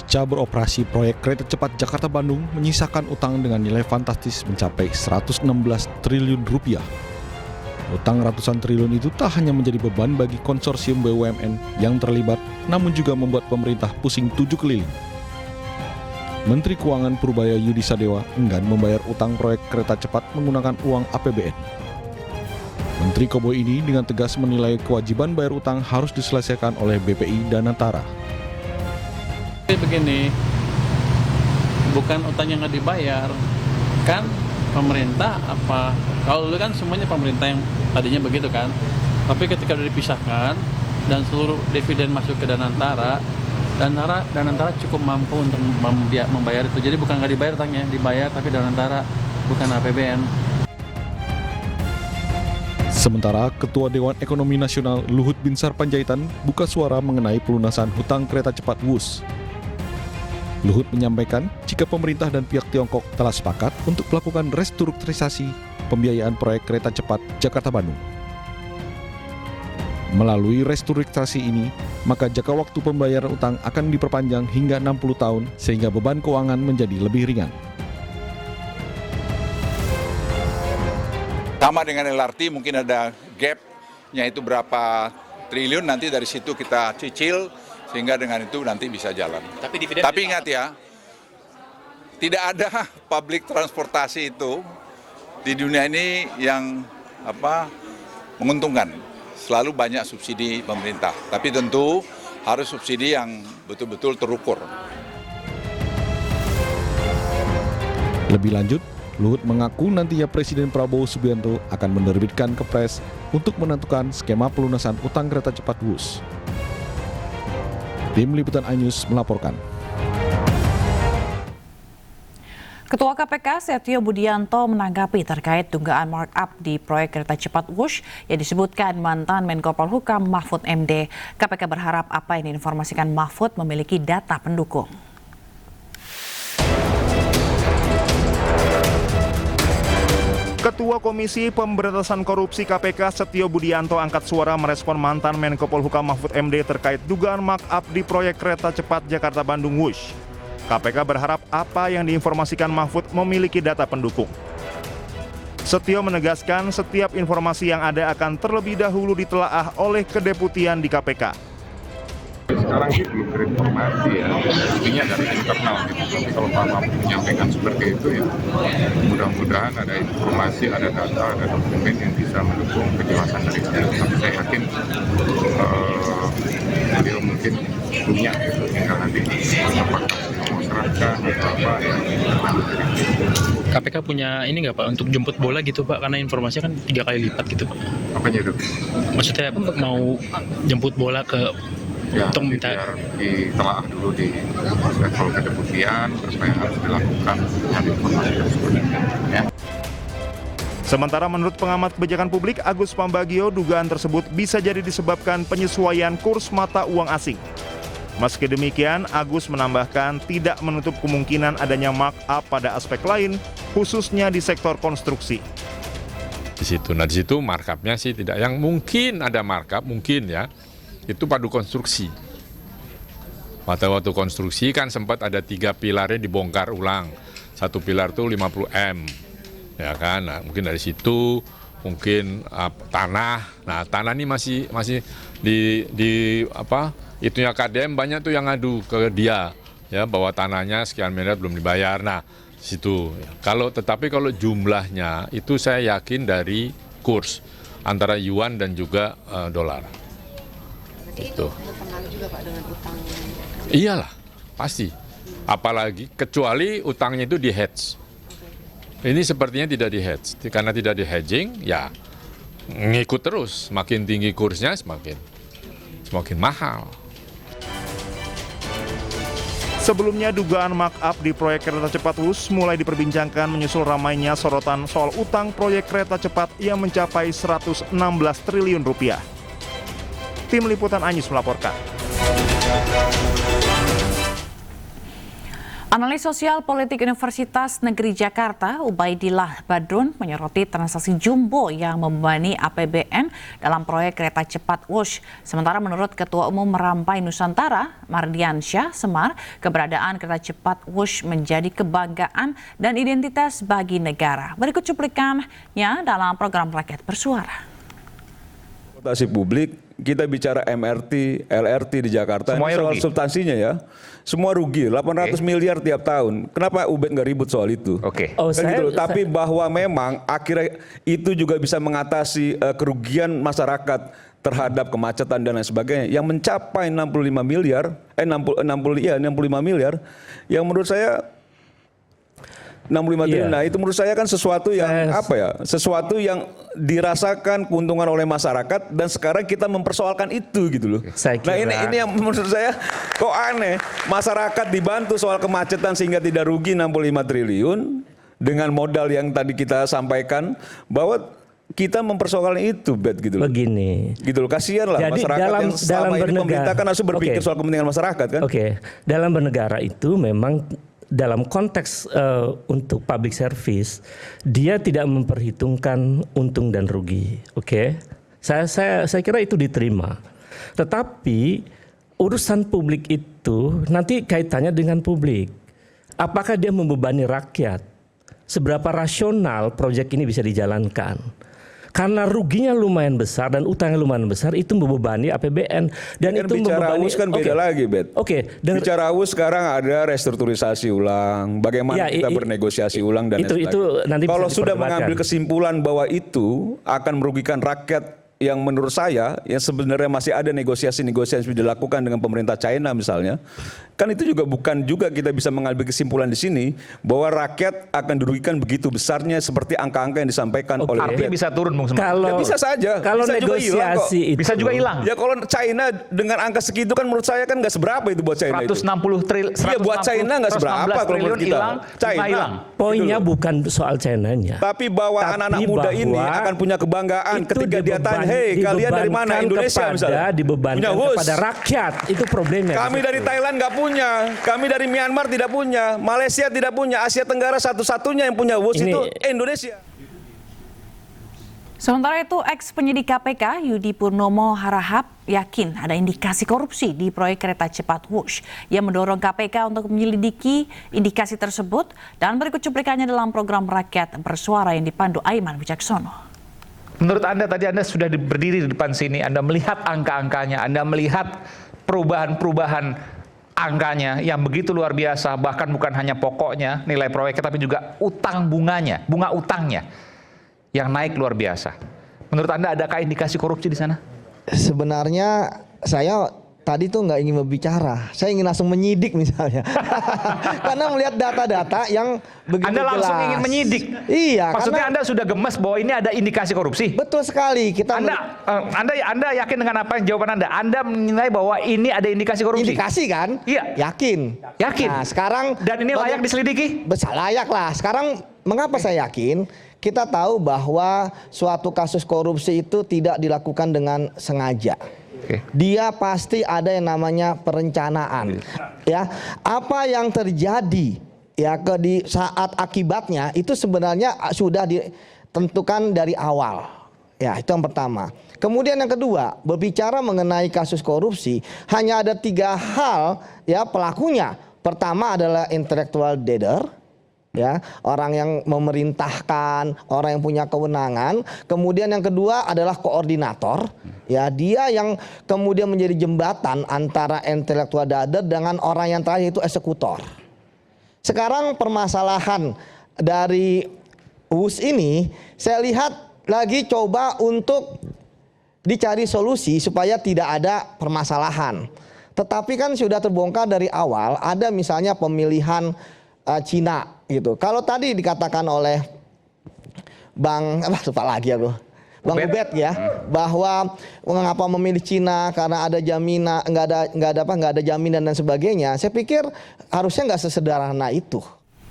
Pasca beroperasi proyek kereta cepat Jakarta-Bandung menyisakan utang dengan nilai fantastis mencapai 116 triliun rupiah. Utang ratusan triliun itu tak hanya menjadi beban bagi konsorsium BUMN yang terlibat, namun juga membuat pemerintah pusing tujuh keliling. Menteri Keuangan Purbaya Yudi Sadewa enggan membayar utang proyek kereta cepat menggunakan uang APBN. Menteri Koboi ini dengan tegas menilai kewajiban bayar utang harus diselesaikan oleh BPI dan Antara. Begini, bukan utangnya nggak dibayar, kan pemerintah apa, kalau dulu kan semuanya pemerintah yang tadinya begitu kan, tapi ketika sudah dipisahkan dan seluruh dividen masuk ke Danantara cukup mampu untuk membayar itu, jadi bukan nggak dibayar utangnya, dibayar tapi Danantara bukan APBN. Sementara Ketua Dewan Ekonomi Nasional Luhut Binsar Panjaitan buka suara mengenai pelunasan hutang kereta cepat WUS. Luhut menyampaikan jika pemerintah dan pihak Tiongkok telah sepakat untuk melakukan restrukturisasi pembiayaan proyek kereta cepat Jakarta-Bandung. Melalui restrukturisasi ini, maka jangka waktu pembayaran utang akan diperpanjang hingga 60 tahun sehingga beban keuangan menjadi lebih ringan. Sama dengan LRT mungkin ada gap-nya itu berapa triliun, nanti dari situ kita cicil sehingga dengan itu nanti bisa jalan. Tapi ingat ya, tidak ada public transportasi itu di dunia ini yang menguntungkan. Selalu banyak subsidi pemerintah, tapi tentu harus subsidi yang betul-betul terukur. Lebih lanjut, Luhut mengaku nantinya Presiden Prabowo Subianto akan menerbitkan Kepres untuk menentukan skema pelunasan utang kereta cepat WUS. Tim Liputan iNews melaporkan. Ketua KPK Setio Budianto menanggapi terkait dugaan markup di proyek kereta cepat WUS yang disebutkan mantan Menko Polhukam Mahfud MD. KPK berharap apa yang diinformasikan Mahfud memiliki data pendukung. Ketua Komisi Pemberantasan Korupsi KPK Setio Budianto angkat suara merespon mantan Menko Polhukam Mahfud MD terkait dugaan markup di proyek kereta cepat Jakarta-Bandung WUS. KPK berharap apa yang diinformasikan Mahfud memiliki data pendukung. Setio menegaskan setiap informasi yang ada akan terlebih dahulu ditelaah oleh kedeputian di KPK. Sekarang sih belum berinformasi ya, intinya dari internal gitu. Tapi kalau Pak Mahfud menyampaikan seperti itu ya, mudah-mudahan ada informasi, ada data, ada dokumen yang bisa mendukung penjelasan dari saya. Tapi saya yakin beliau mungkin punya gitu, tinggal nanti apakah mau serahkan atau apa ya. KPK punya ini nggak Pak untuk jemput bola gitu Pak, karena informasinya kan 3 kali lipat gitu Pak. Apanya itu? Maksudnya mau jemput bola ke ya, untuk minta biar ditelaah dulu di level kedeputian, terus apa yang harus dilakukan dengan informasi tersebut. Ya. Sementara menurut pengamat kebijakan publik Agus Pambagio, dugaan tersebut bisa jadi disebabkan penyesuaian kurs mata uang asing. Meski demikian, Agus menambahkan tidak menutup kemungkinan adanya markup pada aspek lain, khususnya di sektor konstruksi. Di situ markupnya sih tidak. Yang mungkin ada markup, mungkin ya, itu padu konstruksi. Waktu konstruksi kan sempat ada 3 pilarnya dibongkar ulang. 1 pilar tuh 50 M. Ya kan, nah, mungkin dari situ, mungkin tanah. Nah, tanah ini masih di itunya KDM banyak tuh yang ngadu ke dia ya bahwa tanahnya sekian miliar belum dibayar. Nah, situ. Tetapi kalau jumlahnya itu saya yakin dari kurs antara yuan dan juga dolar. Itu berpengaruh juga Pak dengan utang. Iyalah, pasti. Apalagi kecuali utangnya itu di hedge. Ini sepertinya tidak di hedge. Karena tidak di hedging, ya ngikut terus. Semakin tinggi kursnya semakin mahal. Sebelumnya dugaan markup di proyek kereta cepat WUS mulai diperbincangkan menyusul ramainya sorotan soal utang proyek kereta cepat yang mencapai 116 triliun rupiah. Tim Liputan iNews melaporkan. Analis sosial politik Universitas Negeri Jakarta, Ubaidillah Badrun, menyoroti transaksi jumbo yang membebani APBN dalam proyek kereta cepat Wush. Sementara menurut Ketua Umum Merampai Nusantara, Mardiansyah Semar, keberadaan kereta cepat Wush menjadi kebanggaan dan identitas bagi negara. Berikut cuplikannya dalam program Rakyat Bersuara. Transportasi publik, kita bicara MRT, LRT di Jakarta, ini soal substansinya ya. Semua rugi, 800 miliar tiap tahun. Kenapa Ubed nggak ribut soal itu? Tapi bahwa memang akhirnya itu juga bisa mengatasi kerugian masyarakat terhadap kemacetan dan lain sebagainya yang mencapai 65 miliar, 65 miliar, yang menurut saya 65 triliun. Nah, itu menurut saya kan sesuatu yang sesuatu yang dirasakan keuntungan oleh masyarakat dan sekarang kita mempersoalkan itu gitu loh. Nah, ini yang menurut saya kok aneh. Masyarakat dibantu soal kemacetan sehingga tidak rugi 65 triliun dengan modal yang tadi kita sampaikan bahwa kita mempersoalkan itu, gitu loh. Begini. Gitu loh, kasihan lah masyarakat yang selama ini pemerintah kan harus berpikir soal kepentingan masyarakat kan. Dalam bernegara itu memang dalam konteks untuk public service, dia tidak memperhitungkan untung dan rugi. Saya kira itu diterima. Tetapi urusan publik itu nanti kaitannya dengan publik. Apakah dia membebani rakyat? Seberapa rasional proyek ini bisa dijalankan? Karena ruginya lumayan besar dan utangnya lumayan besar, itu membebani APBN dan itu bicara membebani. AWUS kan beda lagi, Bet. Bicara AWUS sekarang ada restrukturisasi ulang, bagaimana kita bernegosiasi ulang dan itu nanti kalau sudah mengambil kesimpulan bahwa itu akan merugikan rakyat, yang menurut saya yang sebenarnya masih ada negosiasi-negosiasi yang dilakukan dengan pemerintah China misalnya, kan itu juga bukan juga kita bisa mengambil kesimpulan di sini bahwa rakyat akan dirugikan begitu besarnya seperti angka-angka yang disampaikan oleh artinya bisa turun Bung Semar. Ya bisa saja. Kalau bisa negosiasi juga bisa juga hilang. Ya kalau China dengan angka segitu kan menurut saya kan nggak seberapa itu buat China. 160 triliun. Iya buat China nggak seberapa kalau menurut kita. China hilang. Poinnya bukan soal China-nya. Tapi bahwa anak-anak muda ini akan punya kebanggaan ketika dia tanya, hei kalian dari mana? Indonesia misalnya. Dibebankan kepada rakyat. Itu problemnya. Kami dari Thailand nggak punya. Kami dari Myanmar tidak punya. Malaysia tidak punya. Asia Tenggara satu-satunya yang punya WUS itu Indonesia. Sementara itu, ex-penyidik KPK Yudi Purnomo Harahap yakin ada indikasi korupsi di proyek kereta cepat Wush. Ia mendorong KPK untuk menyelidiki indikasi tersebut dan berikut cuplikannya dalam program Rakyat Bersuara yang dipandu Aiman Wicaksono. Menurut Anda tadi Anda sudah berdiri di depan sini, Anda melihat angka-angkanya, Anda melihat perubahan-perubahan angkanya yang begitu luar biasa, bahkan bukan hanya pokoknya nilai proyeknya tapi juga utang bunganya, bunga utangnya yang naik luar biasa. Menurut Anda adakah indikasi korupsi di sana? Sebenarnya saya tadi tuh nggak ingin berbicara, saya ingin langsung menyidik misalnya. Karena melihat data-data yang begitu Anda langsung jelas. ingin menyidik? Iya. Maksudnya Anda sudah gemes bahwa ini ada indikasi korupsi? Betul sekali. Anda yakin dengan apa yang jawaban Anda? Anda menilai bahwa ini ada indikasi korupsi? Indikasi kan? Iya. Yakin. Nah sekarang. Dan ini layak diselidiki? Layak lah. Sekarang mengapa saya yakin? Kita tahu bahwa suatu kasus korupsi itu tidak dilakukan dengan sengaja. Dia pasti ada yang namanya perencanaan. Ya, apa yang terjadi ya di saat akibatnya itu sebenarnya sudah ditentukan dari awal. Ya, itu yang pertama. Kemudian yang kedua, berbicara mengenai kasus korupsi, hanya ada 3 hal ya pelakunya. Pertama adalah intellectual debtor. Ya, orang yang memerintahkan, orang yang punya kewenangan. Kemudian yang kedua adalah koordinator. Ya, dia yang kemudian menjadi jembatan antara intellectual debtor dengan orang yang terakhir itu eksekutor. Sekarang permasalahan dari WUS ini saya lihat lagi coba untuk dicari solusi supaya tidak ada permasalahan. Tetapi kan sudah terbongkar dari awal, ada misalnya pemilihan Cina gitu. Kalau tadi dikatakan oleh Bang Ubed ya, bahwa mengapa memilih Cina karena ada jaminan, nggak ada jaminan dan sebagainya. Saya pikir harusnya nggak sesederhana itu.